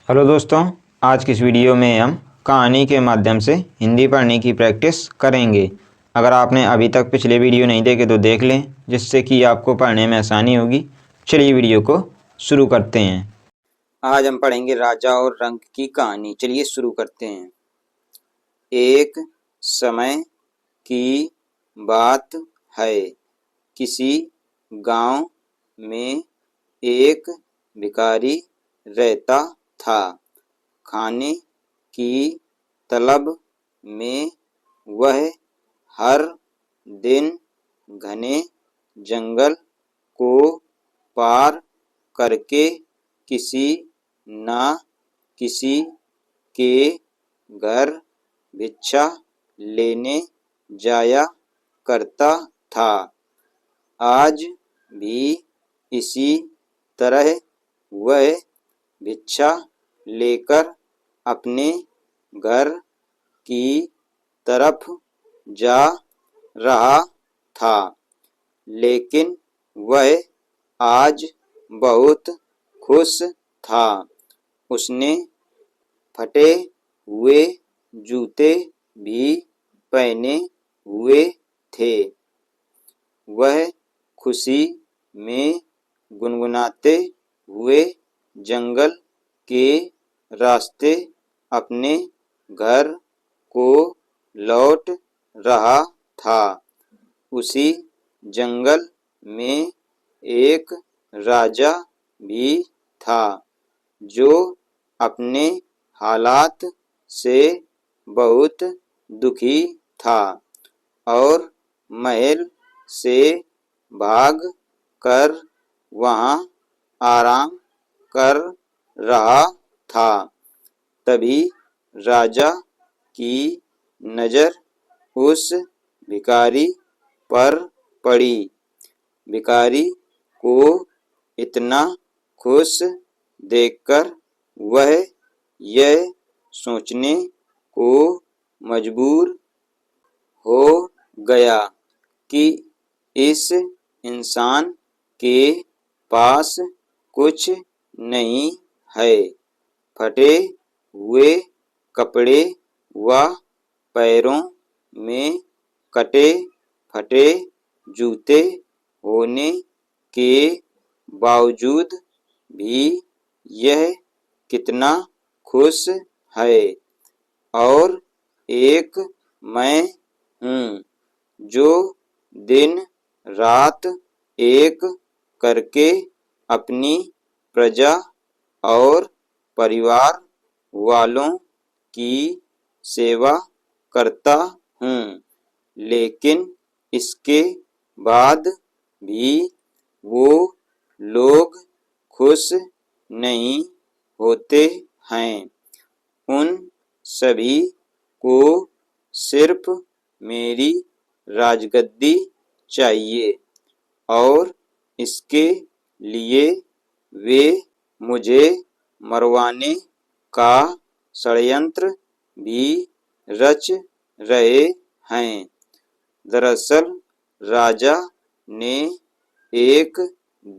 Hello दोस्तों, आज की इस वीडियो में हम कहानी के माध्यम से हिंदी पढ़ने की प्रैक्टिस करेंगे। अगर आपने अभी तक पिछले वीडियो नहीं देखे तो देख लें, जिससे कि आपको पढ़ने में आसानी होगी। चलिए वीडियो को शुरू करते हैं। आज हम पढ़ेंगे राजा और रंक की कहानी। चलिए शुरू करते हैं। एक समय की बात है, किसी गांव में एक भिखारी रहता था। खाने की तलब में वह हर दिन घने जंगल को पार करके किसी न किसी के घर भिक्षा लेने जाया करता था। आज भी इसी तरह वह भिक्षा लेकर अपने घर की तरफ जा रहा था, लेकिन वह आज बहुत खुश था। उसने फटे हुए जूते भी पहने हुए थे। वह खुशी में गुनगुनाते हुए जंगल के रास्ते अपने घर को लौट रहा था। उसी जंगल में एक राजा भी था, जो अपने हालात से बहुत दुखी था और महल से भाग कर वहाँ आराम कर रहा था। तभी राजा की नज़र उस भिखारी पर पड़ी। भिखारी को इतना खुश देखकर वह यह सोचने को मजबूर हो गया कि इस इंसान के पास कुछ नहीं है। फटे हुए कपड़े व पैरों में कटे फटे जूते होने के बावजूद भी यह कितना खुश है। और एक मैं हूँ जो दिन रात एक करके अपनी प्रजा और परिवार वालों की सेवा करता हूँ, लेकिन इसके बाद भी वो लोग खुश नहीं होते हैं। उन सभी को सिर्फ मेरी राजगद्दी चाहिए और इसके लिए वे मुझे मरवाने का षड्यंत्र भी रच रहे हैं। दरअसल राजा ने एक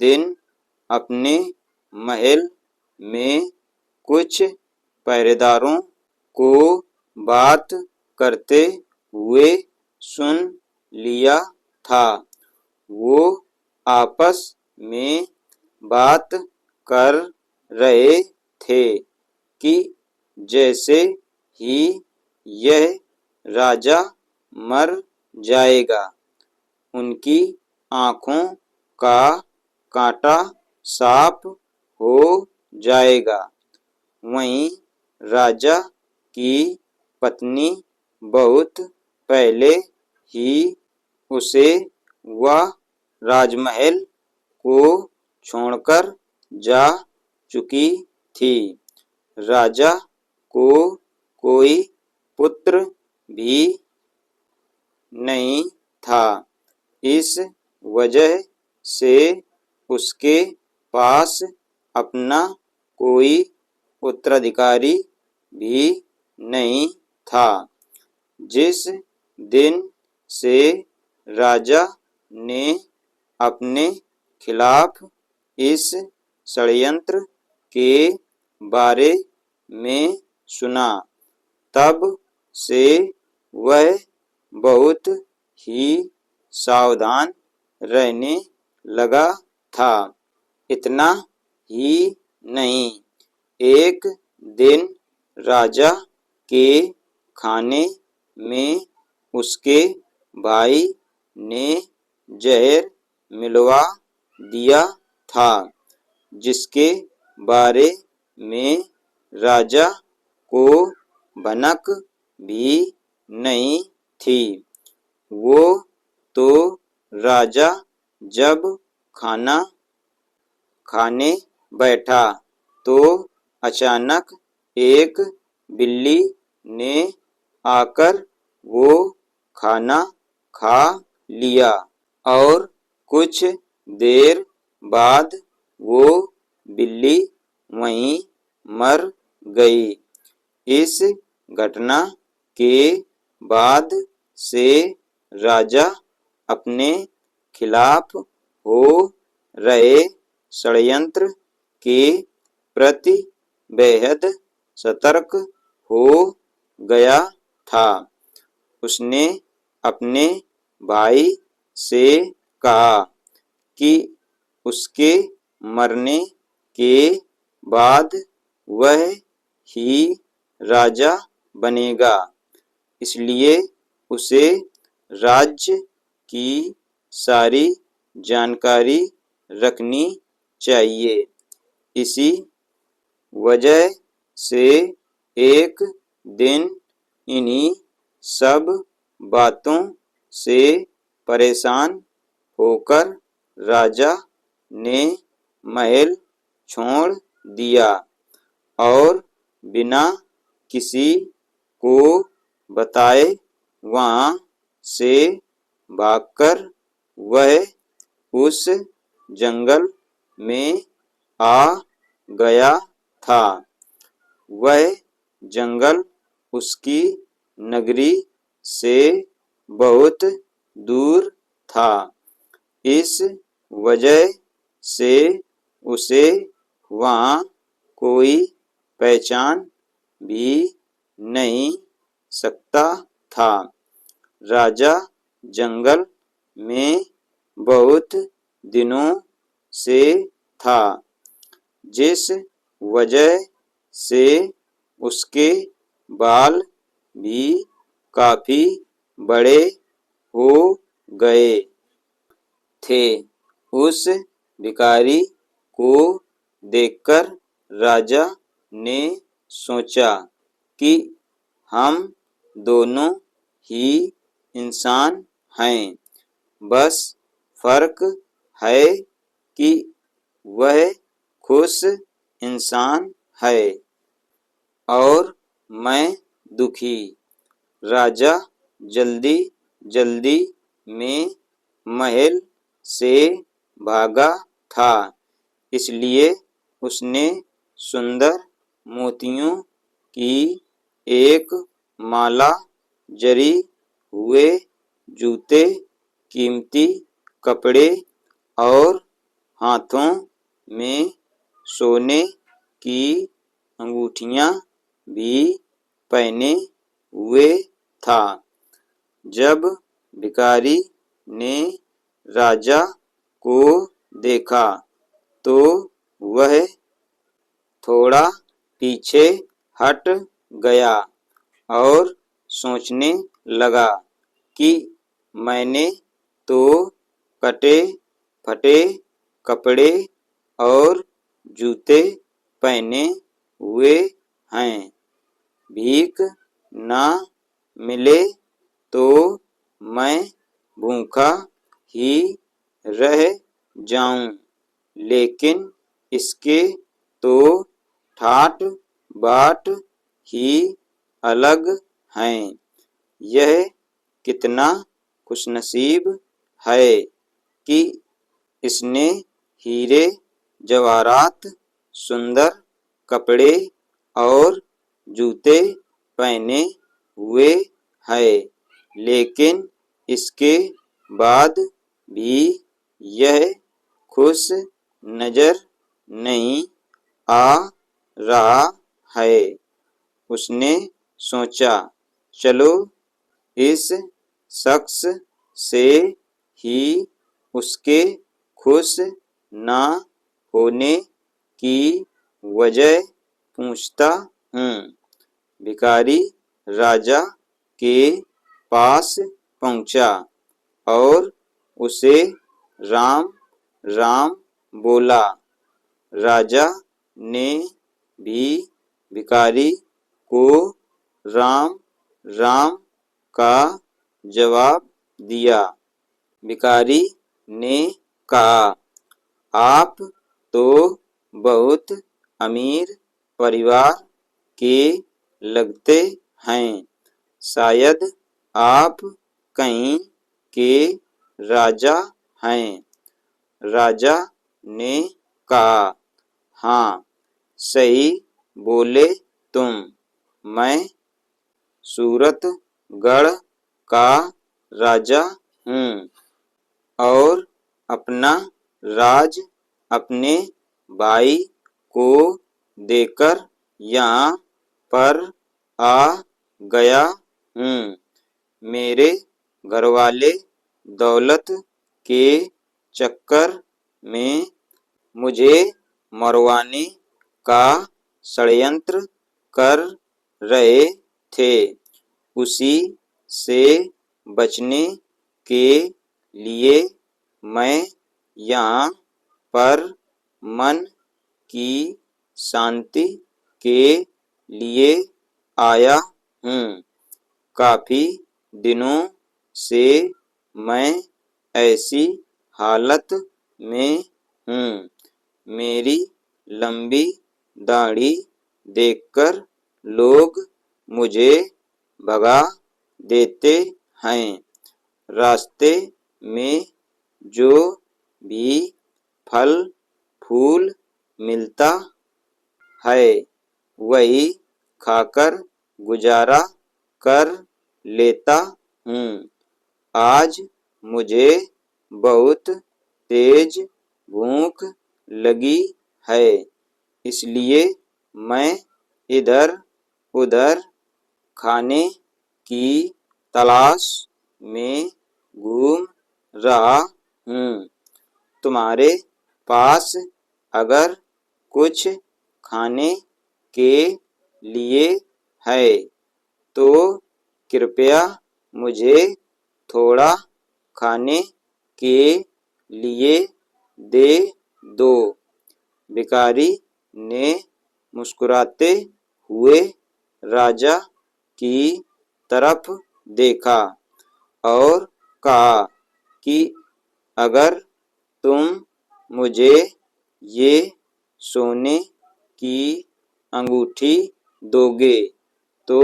दिन अपने महल में कुछ पहरेदारों को बात करते हुए सुन लिया था। वो आपस में बात कर रहे थे कि जैसे ही यह राजा मर जाएगा, उनकी आँखों का कांटा साफ हो जाएगा। वहीं राजा की पत्नी बहुत पहले ही उसे वह राजमहल को छोड़कर जा चुकी थी। राजा को कोई पुत्र भी नहीं था। इस वजह से उसके पास अपना कोई उत्तराधिकारी भी नहीं था। जिस दिन से राजा ने अपने खिलाफ इस षड्यंत्र के बारे में सुना। तब से वह बहुत ही सावधान रहने लगा था। इतना ही नहीं, एक दिन राजा के खाने में उसके भाई ने जहर मिलवा दिया था, जिसके बारे में राजा को भनक भी नहीं थी। वो तो राजा जब खाना खाने बैठा तो अचानक एक बिल्ली ने आकर वो खाना खा लिया और कुछ देर बाद वो बिल्ली वहीं मर गई। इस घटना के बाद से राजा अपने खिलाफ हो रहे षड्यंत्र के प्रति बेहद सतर्क हो गया था। उसने अपने भाई से कहा कि उसके मरने के बाद वह ही राजा बनेगा, इसलिए उसे राज्य की सारी जानकारी रखनी चाहिए। इसी वजह से एक दिन इन्हीं सब बातों से परेशान होकर राजा ने महल छोड़ दिया और बिना किसी को बताए वहाँ से भागकर वह उस जंगल में आ गया था। वह जंगल उसकी नगरी से बहुत दूर था। इस वजह से उसे वहाँ कोई पहचान भी नहीं सकता था। राजा जंगल में बहुत दिनों से था, जिस वजह से उसके बाल भी काफी बड़े हो गए थे। उस भिखारी को देखकर राजा ने सोचा कि हम दोनों ही इंसान हैं, बस फर्क है कि वह खुश इंसान है और मैं दुखी। राजा जल्दी जल्दी में महल से भागा था, इसलिए उसने सुंदर मोतियों की एक माला, जरी हुए जूते, कीमती कपड़े और हाथों में सोने की अंगूठियां भी पहने हुए था। जब भिखारी ने राजा को देखा तो वह थोड़ा पीछे हट गया और सोचने लगा कि मैंने तो कटे फटे कपड़े और जूते पहने हुए हैं, भीख ना मिले तो मैं भूखा ही रह जाऊं, लेकिन इसके तो ठाट बाट ही अलग हैं। यह कितना खुशनसीब है कि इसने हीरे जवाहरात, सुंदर कपड़े और जूते पहने हुए हैं, लेकिन इसके बाद भी यह खुश नजर नहीं आ रहा है। उसने सोचा, चलो इस शख्स से ही उसके खुश न होने की वजह पूछता हूँ। भिखारी राजा के पास पहुँचा और उसे राम राम बोला। राजा ने भी भिखारी को राम राम का जवाब दिया। भिखारी ने कहा, आप तो बहुत अमीर परिवार के लगते हैं, शायद आप कहीं के राजा हैं। राजा ने कहा, हाँ, सही बोले तुम, मैं सूरतगढ़ का राजा हूँ और अपना राज अपने भाई को देकर यहाँ पर आ गया हूँ। मेरे घरवाले दौलत के चक्कर में मुझे मरवाने का षड्यंत्र कर रहे थे। उसी से बचने के लिए मैं यहाँ पर मन की शांति के लिए आया हूँ। काफी दिनों से मैं ऐसी हालत में हूँ। मेरी लंबी दाढ़ी देखकर लोग मुझे भगा देते हैं। रास्ते में जो भी फल फूल मिलता है वही खाकर गुजारा कर लेता हूँ। आज मुझे बहुत तेज भूख लगी है, इसलिए मैं इधर उधर खाने की तलाश में घूम रहा हूँ। तुम्हारे पास अगर कुछ खाने के लिए है तो कृपया मुझे थोड़ा खाने के लिए दे दो। भिखारी ने मुस्कुराते हुए राजा की तरफ देखा और कहा कि अगर तुम मुझे ये सोने की अंगूठी दोगे तो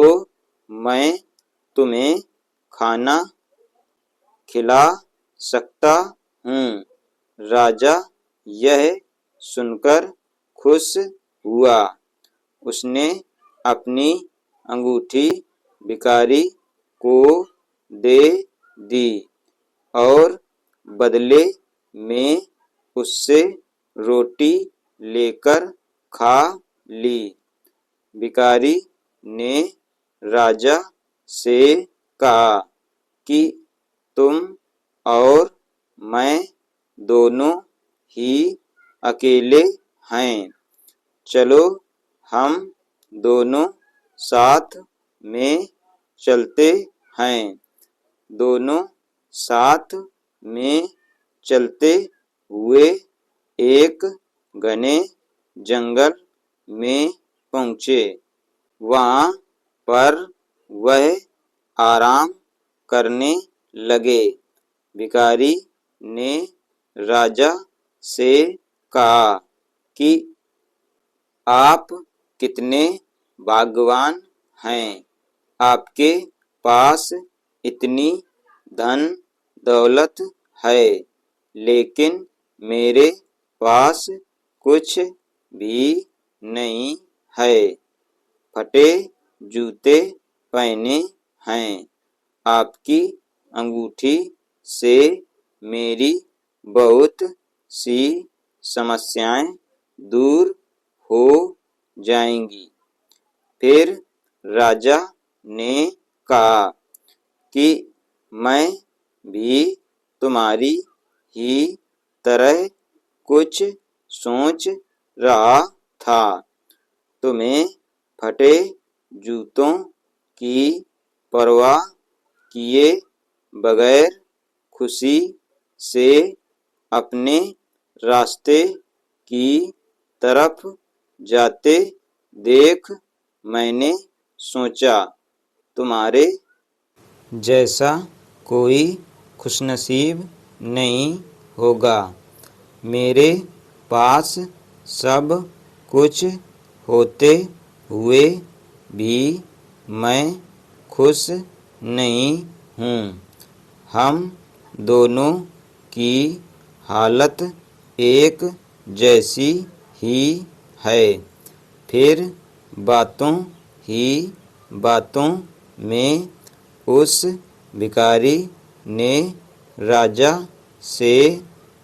मैं तुम्हें खाना खिला सकता हूँ। राजा यह सुनकर खुश हुआ। उसने अपनी अंगूठी भिखारी को दे दी और बदले में उससे रोटी लेकर खा ली। भिखारी ने राजा से कहा कि तुम और मैं दोनों ही अकेले हैं, चलो हम दोनों साथ में चलते हैं। दोनों साथ में चलते हुए एक घने जंगल में पहुँचे। वहाँ पर वह आराम करने लगे। भिखारी ने राजा से कहा कि आप कितने भाग्यवान हैं, आपके पास इतनी धन दौलत है, लेकिन मेरे पास कुछ भी नहीं है। फटे जूते पहने हैं। आपकी अंगूठी से मेरी बहुत सी समस्याएं दूर हो जाएंगी। फिर राजा ने कहा कि मैं भी तुम्हारी ही तरह कुछ सोच रहा था। तुम्हें फटे जूतों की परवाह किए बगैर खुशी से अपने रास्ते की तरफ जाते देख मैंने सोचा तुम्हारे जैसा कोई खुशनसीब नहीं होगा। मेरे पास सब कुछ होते हुए भी मैं खुश नहीं हूँ। हम दोनों की हालत एक जैसी ही है। फिर बातों ही बातों में उस भिखारी ने राजा से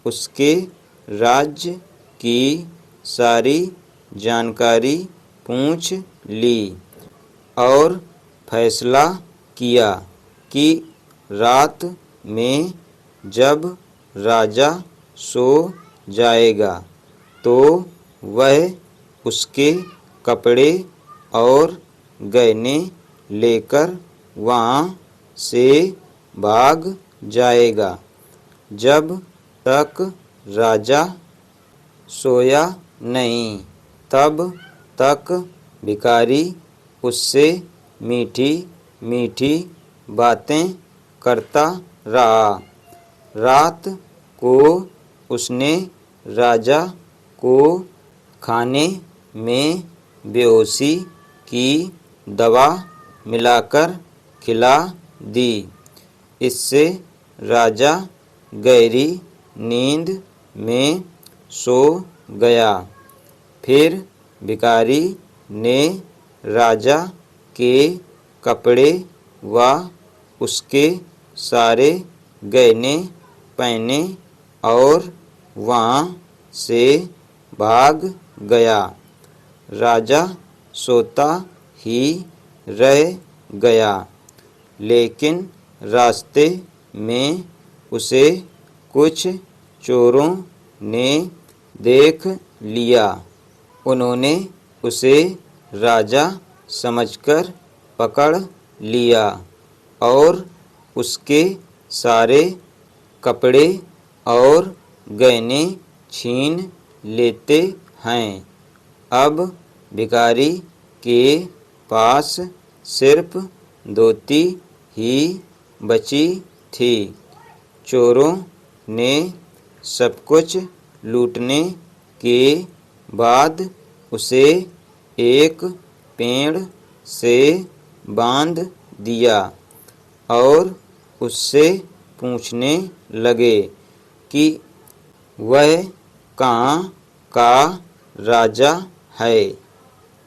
उसके राज्य की सारी जानकारी पूछ ली और फैसला किया कि रात में जब राजा सो जाएगा तो वह उसके कपड़े और गहने लेकर वहाँ से भाग जाएगा। जब तक राजा सोया नहीं तब तक भिखारी उससे मीठी मीठी बातें करता रहा। रात को उसने राजा को खाने में बेहोशी की दवा मिलाकर खिला दी। इससे राजा गहरी नींद में सो गया। फिर भिखारी ने राजा के कपड़े व उसके सारे गहने पहने और वहाँ से भाग गया। राजा सोता ही रह गया, लेकिन रास्ते में उसे कुछ चोरों ने देख लिया। उन्होंने उसे राजा समझकर पकड़ लिया और उसके सारे कपड़े और गहने छीन लेते हैं। अब भिखारी के पास सिर्फ धोती ही बची थी। चोरों ने सब कुछ लूटने के बाद उसे एक पेड़ से बांध दिया और उससे पूछने लगे कि वह कहाँ का राजा है।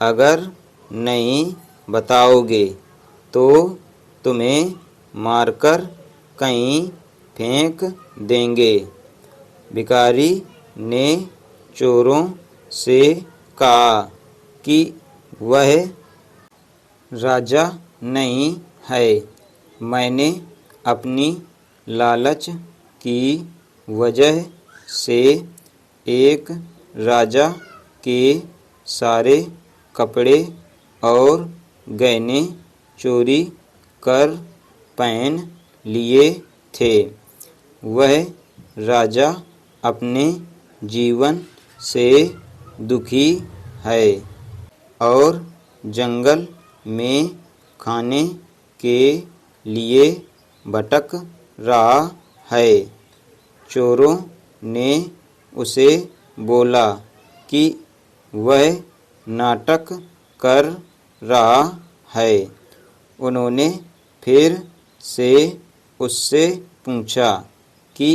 अगर नहीं बताओगे तो तुम्हें मारकर कहीं फेंक देंगे। भिखारी ने चोरों से कहा कि वह राजा नहीं है। मैंने अपनी लालच की वजह से एक राजा के सारे कपड़े और गहने चोरी कर पहन लिए थे। वह राजा अपने जीवन से दुखी है और जंगल में खाने के लिए भटक रहा है। चोरों ने उसे बोला कि वह नाटक कर रहा है। उन्होंने फिर से उससे पूछा कि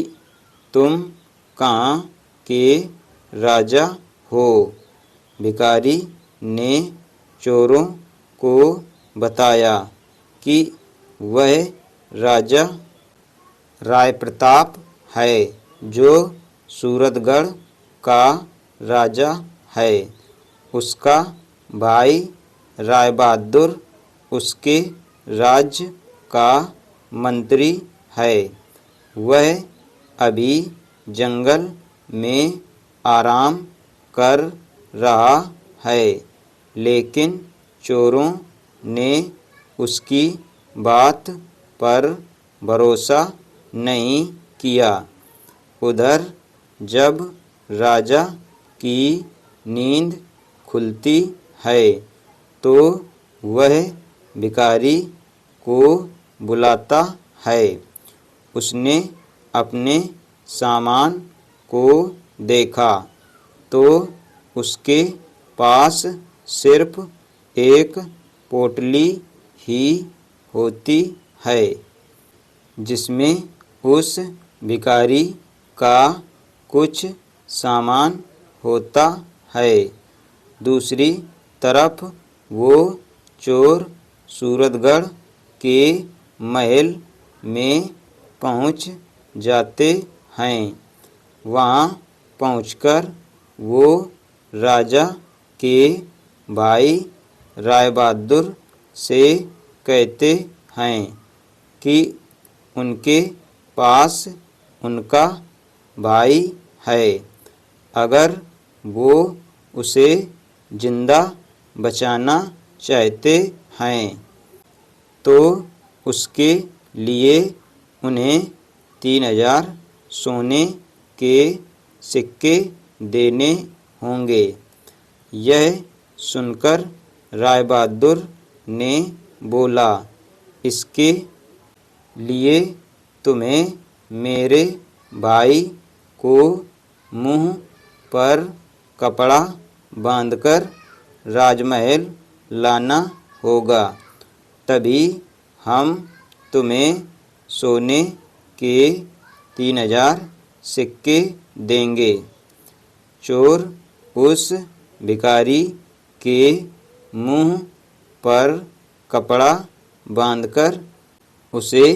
तुम कहाँ के राजा हो। भिखारी ने चोरों को बताया कि वह राजा राय प्रताप है, जो सूरतगढ़ का राजा है। उसका भाई राय बहादुर उसके राज्य का मंत्री है। वह अभी जंगल में आराम कर रहा है, लेकिन चोरों ने उसकी बात पर भरोसा नहीं किया। उधर जब राजा की नींद खुलती है तो वह भिखारी को बुलाता है। उसने अपने सामान को देखा तो उसके पास सिर्फ एक पोटली ही होती है, जिसमें उस भिखारी का कुछ सामान होता है। दूसरी तरफ वो चोर सूरतगढ़ के महल में पहुंच जाते हैं। वहां पहुंचकर वो राजा के भाई राय बहादुर से कहते हैं कि उनके पास उनका भाई है। अगर वो उसे जिंदा बचाना चाहते हैं तो उसके लिए उन्हें 3000 सोने के सिक्के देने होंगे। यह सुनकर राय बहादुर ने बोला, इसके लिए तुम्हें मेरे भाई को मुंह पर कपड़ा बांधकर राजमहल लाना होगा, तभी हम तुम्हें सोने के 3000 सिक्के देंगे। चोर उस भिखारी के मुंह पर कपड़ा बांधकर उसे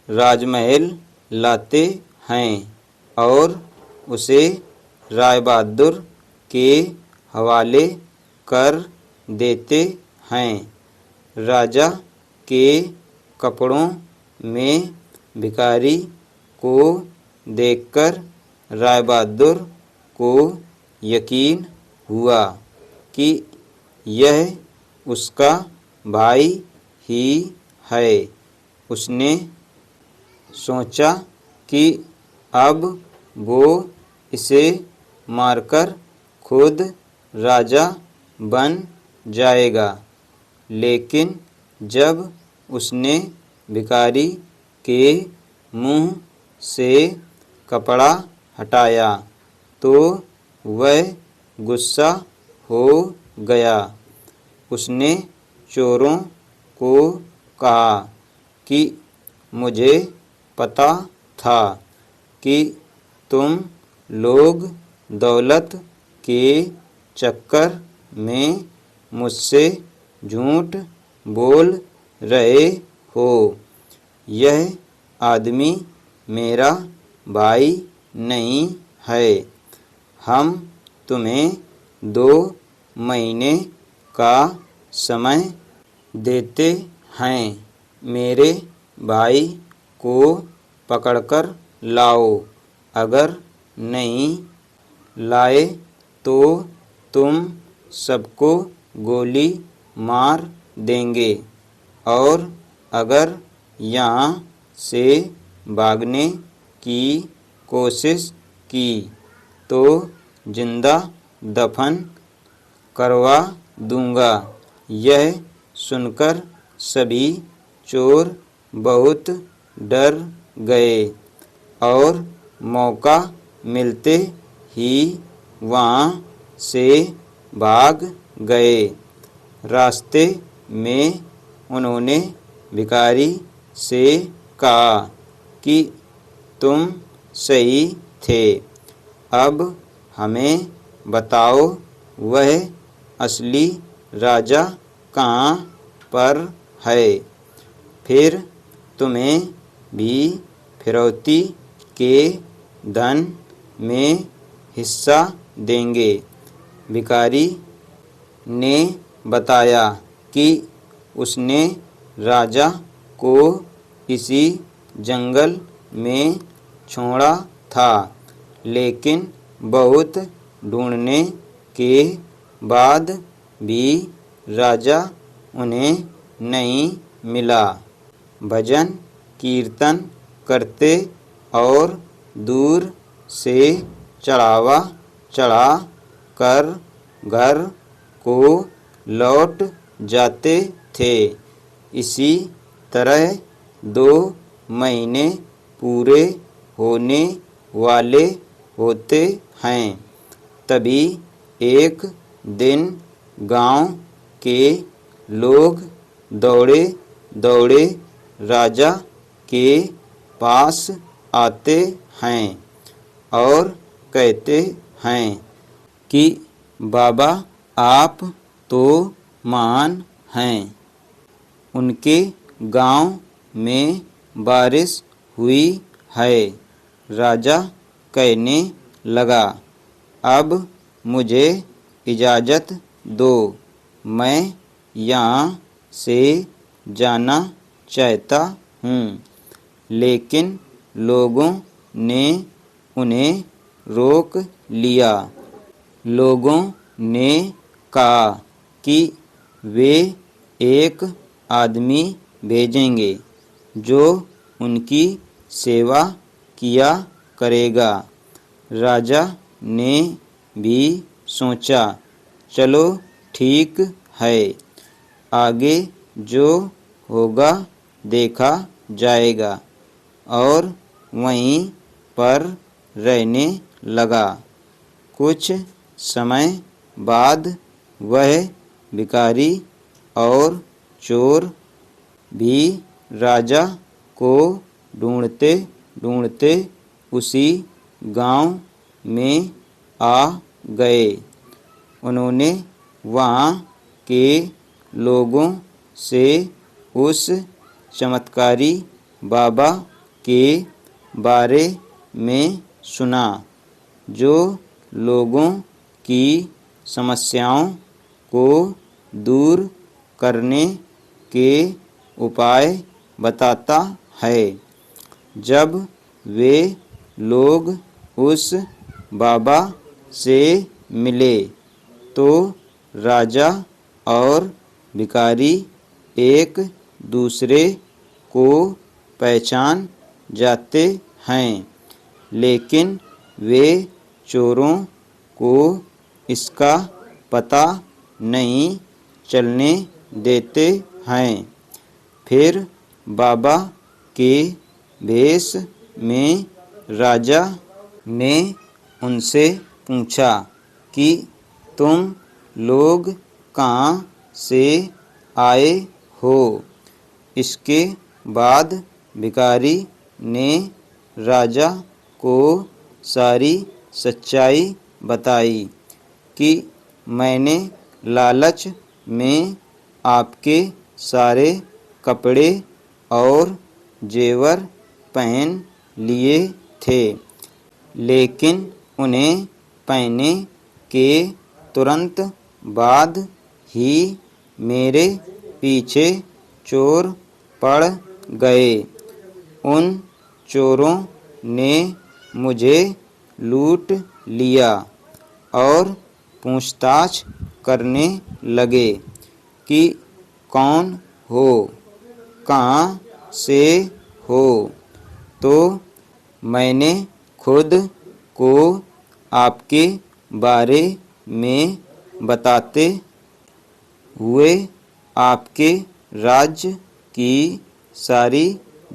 राजमहल लाते हैं और उसे राय बहादुर के हवाले कर देते हैं। राजा के कपड़ों में भिखारी को देखकर राय बहादुर को यकीन हुआ कि यह उसका भाई ही है। उसने सोचा कि अब वो इसे मारकर खुद राजा बन जाएगा। लेकिन जब उसने भिखारी के मुंह से कपड़ा हटाया तो वह गुस्सा हो गया। उसने चोरों को कहा कि मुझे पता था कि तुम लोग दौलत के चक्कर में मुझसे झूठ बोल रहे हो। यह आदमी मेरा भाई नहीं है। हम तुम्हें 2 महीने का समय देते हैं। मेरे भाई को पकड़कर लाओ। अगर नहीं लाए तो तुम सबको गोली मार देंगे और अगर यहाँ से भागने की कोशिश की तो जिंदा दफन करवा दूंगा। यह सुनकर सभी चोर बहुत डर गए और मौका मिलते ही वहाँ से भाग गए। रास्ते में उन्होंने भिखारी से कहा कि तुम सही थे। अब हमें बताओ वह असली राजा कहाँ पर है, फिर तुम्हें भी फिरौती के धन में हिस्सा देंगे। भिखारी ने बताया कि उसने राजा को इसी जंगल में छोड़ा था, लेकिन बहुत ढूंढने के बाद भी राजा उन्हें नहीं मिला। भजन कीर्तन करते और दूर से चढ़ावा चढ़ा कर घर को लौट जाते थे। इसी तरह 2 महीने पूरे होने वाले होते हैं। तभी एक दिन गांव के लोग दौड़े दौड़े राजा के पास आते हैं और कहते हैं कि बाबा आप तो महान हैं। उनके गांव में बारिश हुई है। राजा कहने लगा, अब मुझे इजाज़त दो, मैं यहाँ से जाना चाहता हूँ। लेकिन लोगों ने उन्हें रोक लिया। लोगों ने कहा कि वे एक आदमी भेजेंगे जो उनकी सेवा किया करेगा। राजा ने भी सोचा, चलो ठीक है, आगे जो होगा देखा जाएगा, और वहीं पर रहने लगा। कुछ समय बाद वह भिखारी और चोर भी राजा को ढूंढते ढूंढते उसी गांव में आ गए। उन्होंने वहाँ के लोगों से उस चमत्कारी बाबा के बारे में सुना, जो लोगों की समस्याओं को दूर करने के उपाय बताता है। जब वे लोग उस बाबा से मिले तो राजा और भिखारी एक दूसरे को पहचान जाते हैं, लेकिन वे चोरों को इसका पता नहीं चलने देते हैं। फिर बाबा के भेष में राजा ने उनसे पूछा कि तुम लोग कहाँ से आए हो। इसके बाद भिखारी ने राजा को सारी सच्चाई बताई कि मैंने लालच में आपके सारे कपड़े और जेवर पहन लिए थे, लेकिन उन्हें पहनने के तुरंत बाद ही मेरे पीछे चोर पड़ गए। उन चोरों ने मुझे लूट लिया और पूछताछ करने लगे कि कौन हो, कहाँ से हो। तो मैंने खुद को आपके बारे में बताते हुए आपके राज्य की सारी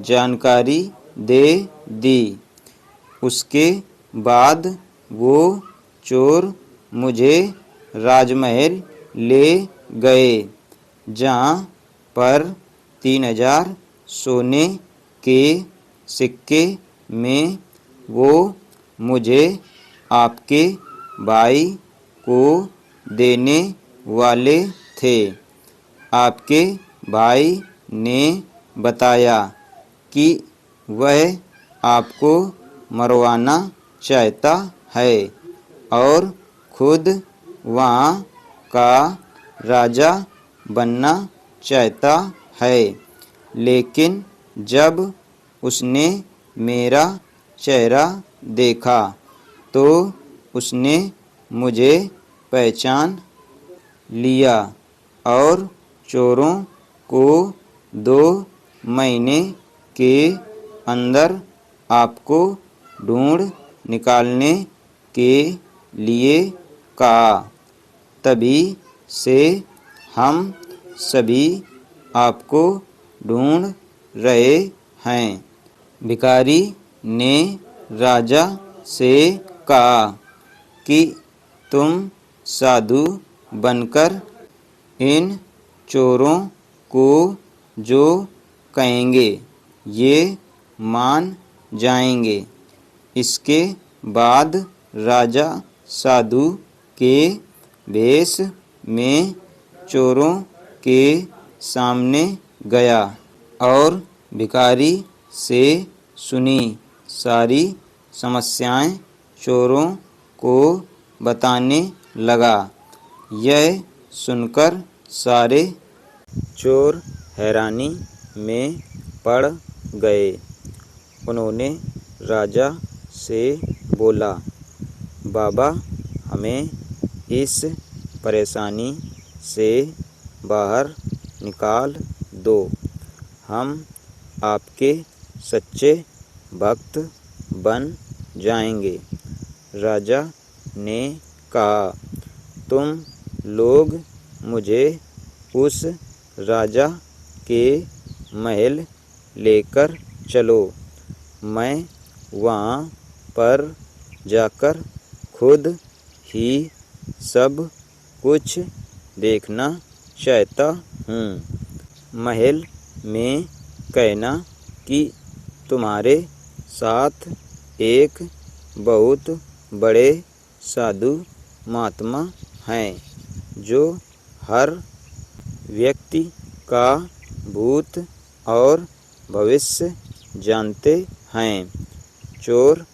जानकारी दे दी। उसके बाद वो चोर मुझे राजमहल ले गए, जहाँ पर 3000 सोने के सिक्के में वो मुझे आपके भाई को देने वाले थे। आपके भाई ने बताया कि वह आपको मरवाना चाहता है और खुद वहाँ का राजा बनना चाहता है। लेकिन जब उसने मेरा चेहरा देखा तो उसने मुझे पहचान लिया और चोरों को 2 महीने के अंदर आपको ढूंढ निकालने के लिए कहा। तभी से हम सभी आपको ढूंढ रहे हैं। भिखारी ने राजा से कहा कि तुम साधु बनकर इन चोरों को जो कहेंगे ये मान जाएंगे। इसके बाद राजा साधु के वेश में चोरों के सामने गया और भिखारी से सुनी सारी समस्याएं चोरों को बताने लगा। यह सुनकर सारे चोर हैरानी में पड़ गए। उन्होंने राजा से बोला, बाबा हमें इस परेशानी से बाहर निकाल दो। हम आपके सच्चे भक्त बन जाएंगे। राजा ने कहा, तुम लोग मुझे उस राजा के महल लेकर चलो। मैं वहाँ पर जाकर खुद ही सब कुछ देखना चाहता हूँ। महल में कहना कि तुम्हारे साथ एक बहुत बड़े साधु महात्मा हैं जो हर व्यक्ति का भूत और भविष्य जानते हैं। चोर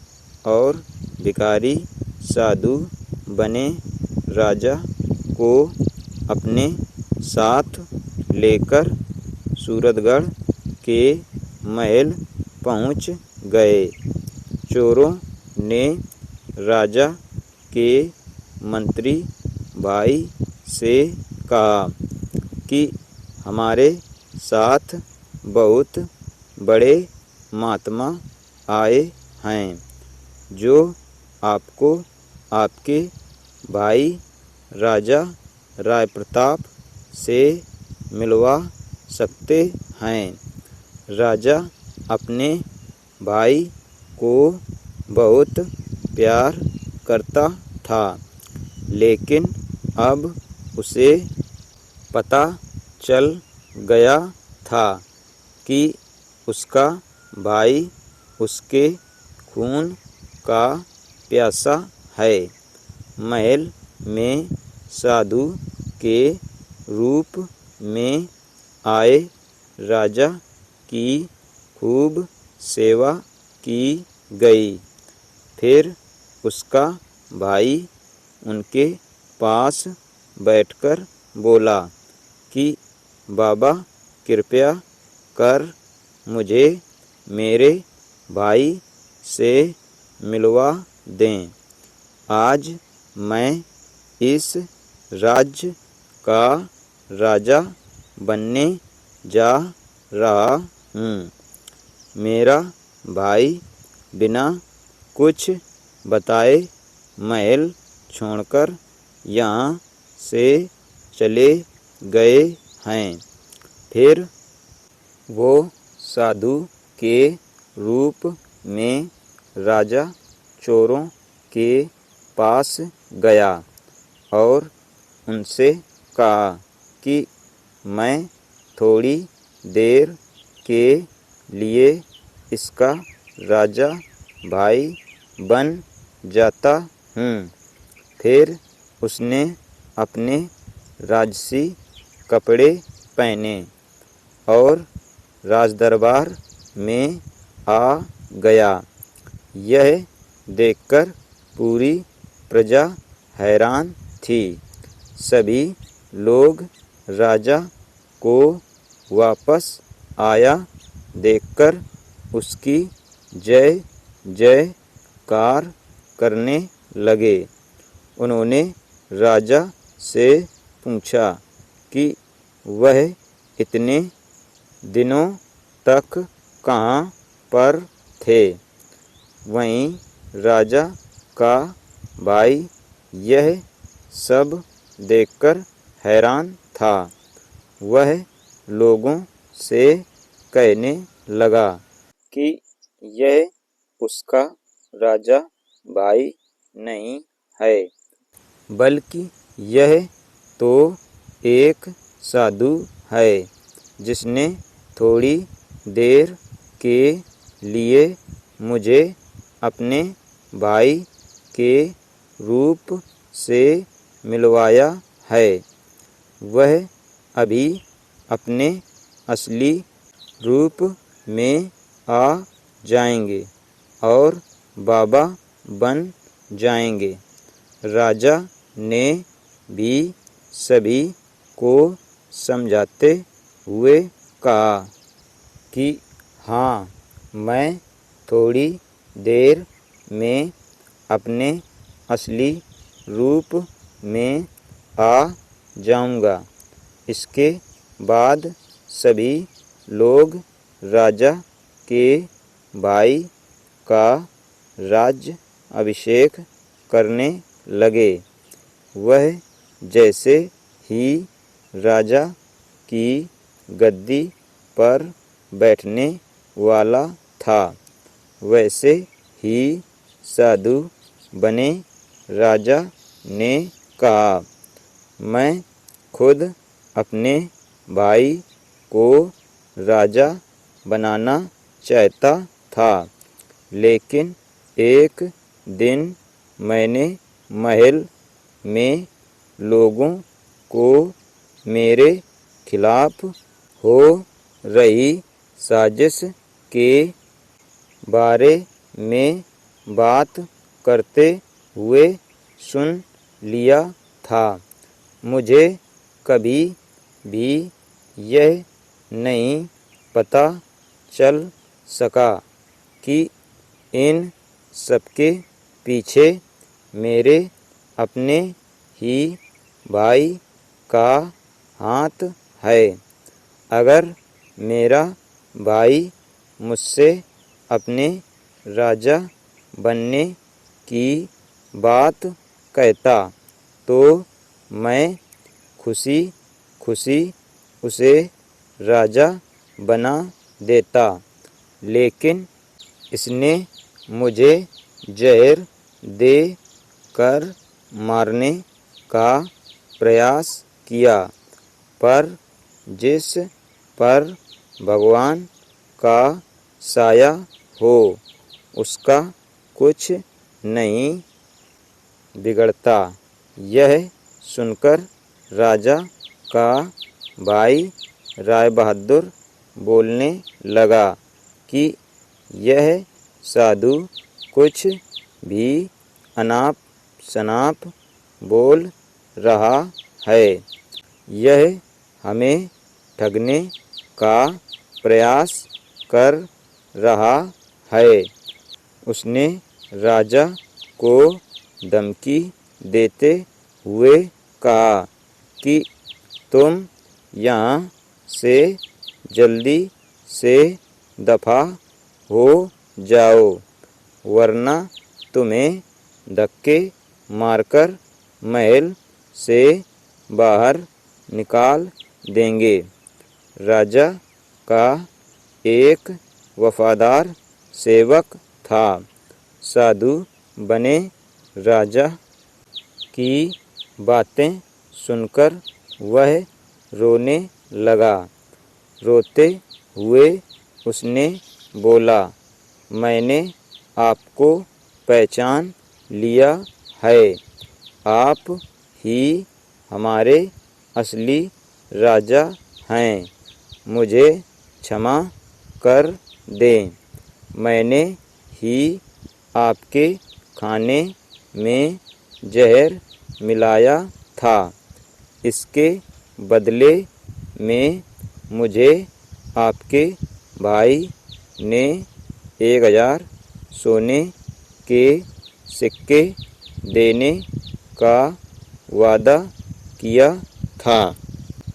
और भिखारी साधु बने राजा को अपने साथ लेकर सूरतगढ़ के महल पहुंच गए। चोरों ने राजा के मंत्री भाई से कहा कि हमारे साथ बहुत बड़े महात्मा आए हैं जो आपको आपके भाई राजा राय प्रताप से मिलवा सकते हैं। राजा अपने भाई को बहुत प्यार करता था, लेकिन अब उसे पता चल गया था कि उसका भाई उसके खून का प्यासा है। महल में साधु के रूप में आए राजा की खूब सेवा की गई। फिर उसका भाई उनके पास बैठकर बोला कि बाबा कृपया कर मुझे मेरे भाई से मिलवा दें। आज मैं इस राज्य का राजा बनने जा रहा हूँ। मेरा भाई बिना कुछ बताए महल छोड़कर यहाँ से चले गए हैं। फिर वो साधु के रूप में राजा चोरों के पास गया और उनसे कहा कि मैं थोड़ी देर के लिए इसका राजा भाई बन जाता हूँ। फिर उसने अपने राजसी कपड़े पहने और राजदरबार में आ गया। यह देखकर पूरी प्रजा हैरान थी। सभी लोग राजा को वापस आया देखकर उसकी जय जयकार करने लगे। उन्होंने राजा से पूछा कि वह इतने दिनों तक कहाँ पर थे। वहीं राजा का भाई यह सब देखकर हैरान था। वह लोगों से कहने लगा कि यह उसका राजा भाई नहीं है, बल्कि यह तो एक साधु है जिसने थोड़ी देर के लिए मुझे अपने भाई के रूप से मिलवाया है। वह अभी अपने असली रूप में आ जाएंगे और बाबा बन जाएंगे। राजा ने भी सभी को समझाते हुए कहा कि हाँ, मैं थोड़ी देर में अपने असली रूप में आ जाऊंगा। इसके बाद सभी लोग राजा के भाई का राज्य अभिषेक करने लगे। वह जैसे ही राजा की गद्दी पर बैठने वाला था, वैसे ही साधु बने राजा ने कहा, मैं खुद अपने भाई को राजा बनाना चाहता था, लेकिन एक दिन मैंने महल में लोगों को मेरे खिलाफ हो रही साजिश के बारे में बात करते हुए सुन लिया था। मुझे कभी भी यह नहीं पता चल सका कि इन सबके पीछे मेरे अपने ही भाई का हाथ है। अगर मेरा भाई मुझसे अपने राजा बनने की बात कहता तो मैं खुशी खुशी उसे राजा बना देता, लेकिन इसने मुझे जहर दे कर मारने का प्रयास किया। पर जिस पर भगवान का साया हो उसका कुछ नहीं बिगड़ता। यह सुनकर राजा का भाई राय बहादुर बोलने लगा कि यह साधु कुछ भी अनाप शनाप बोल रहा है। यह हमें ठगने का प्रयास कर रहा है। उसने राजा को धमकी देते हुए कहा कि तुम यहाँ से जल्दी से दफा हो जाओ, वरना तुम्हें धक्के मारकर महल से बाहर निकाल देंगे। राजा का एक वफादार सेवक था। साधु बने राजा की बातें सुनकर वह रोने लगा। रोते हुए उसने बोला, मैंने आपको पहचान लिया है। आप ही हमारे असली राजा हैं। मुझे क्षमा कर दें। मैंने ही आपके खाने में जहर मिलाया था। इसके बदले में मुझे आपके भाई ने 1000 सोने के सिक्के देने का वादा किया था।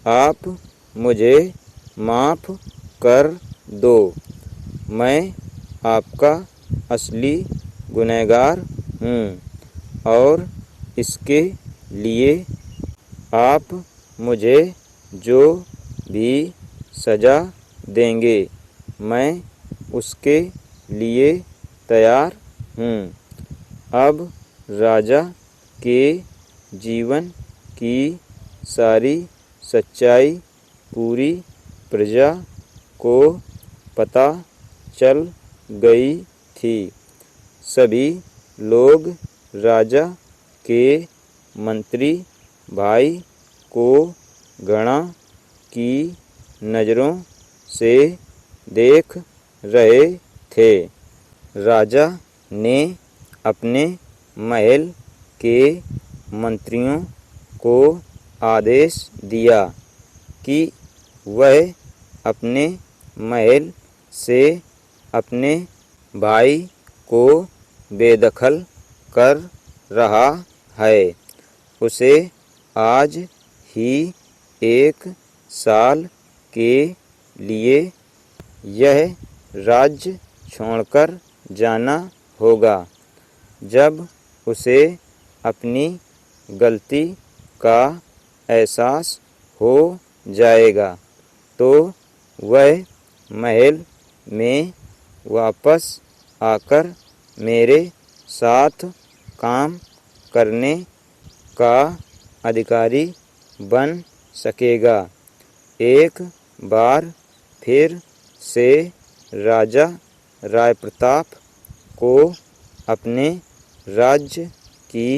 आप मुझे माफ़ कर दो। मैं आपका असली गुनहगार हूँ और इसके लिए आप मुझे जो भी सज़ा देंगे मैं उसके लिए तैयार हूँ। अब राजा के जीवन की सारी सच्चाई पूरी प्रजा को पता चल गई थी। सभी लोग राजा के मंत्री भाई को घृणा की नज़रों से देख रहे थे। राजा ने अपने महल के मंत्रियों को आदेश दिया कि वह अपने महल से अपने भाई को बेदखल कर रहा है उसे आज ही 1 साल के लिए यह राज्य छोड़कर जाना होगा। जब उसे अपनी गलती का एहसास हो जाएगा तो वह महल में वापस आकर मेरे साथ काम करने का अधिकारी बन सकेगा। एक बार फिर से राजा राय प्रताप को अपने राज्य की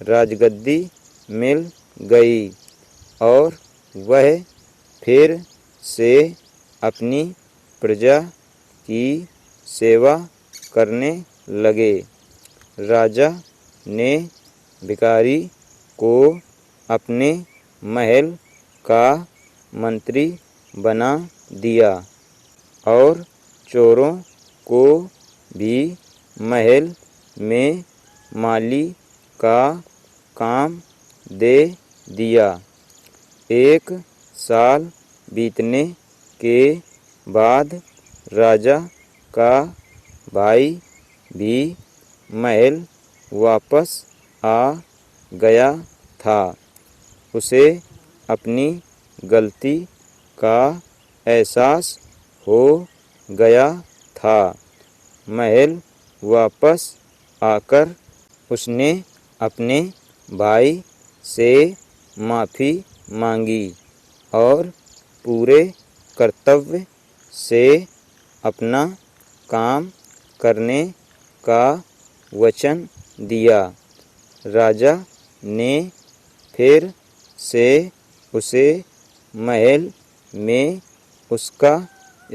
राजगद्दी मिल गई और वह फिर से अपनी प्रजा की सेवा करने लगे। राजा ने भिखारी को अपने महल का मंत्री बना दिया और चोरों को भी महल में माली का काम दे दिया। 1 साल बीतने के बाद राजा का भाई भी महल वापस आ गया था। उसे अपनी गलती का एहसास हो गया था। महल वापस आकर उसने अपने भाई से माफ़ी मांगी और पूरे कर्तव्य से अपना काम करने का वचन दिया। राजा ने फिर से उसे महल में उसका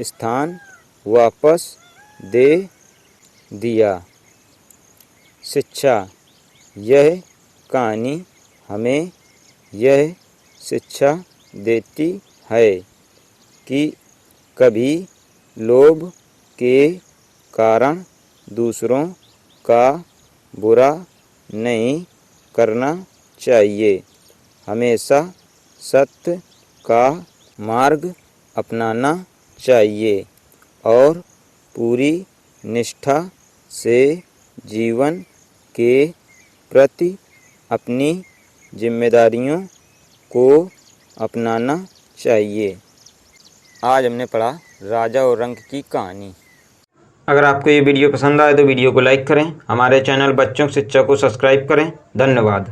स्थान वापस दे दिया। शिक्षा। यह कहानी हमें यह शिक्षा देती है कि कभी लोभ के कारण दूसरों का बुरा नहीं करना चाहिए। हमेशा सत्य का मार्ग अपनाना चाहिए और पूरी निष्ठा से जीवन के प्रति अपनी जिम्मेदारियों को अपनाना चाहिए। आज हमने पढ़ा राजा और रंक की कहानी। अगर आपको ये वीडियो पसंद आए तो वीडियो को लाइक करें। हमारे चैनल बच्चों की शिक्षा को सब्सक्राइब करें। धन्यवाद।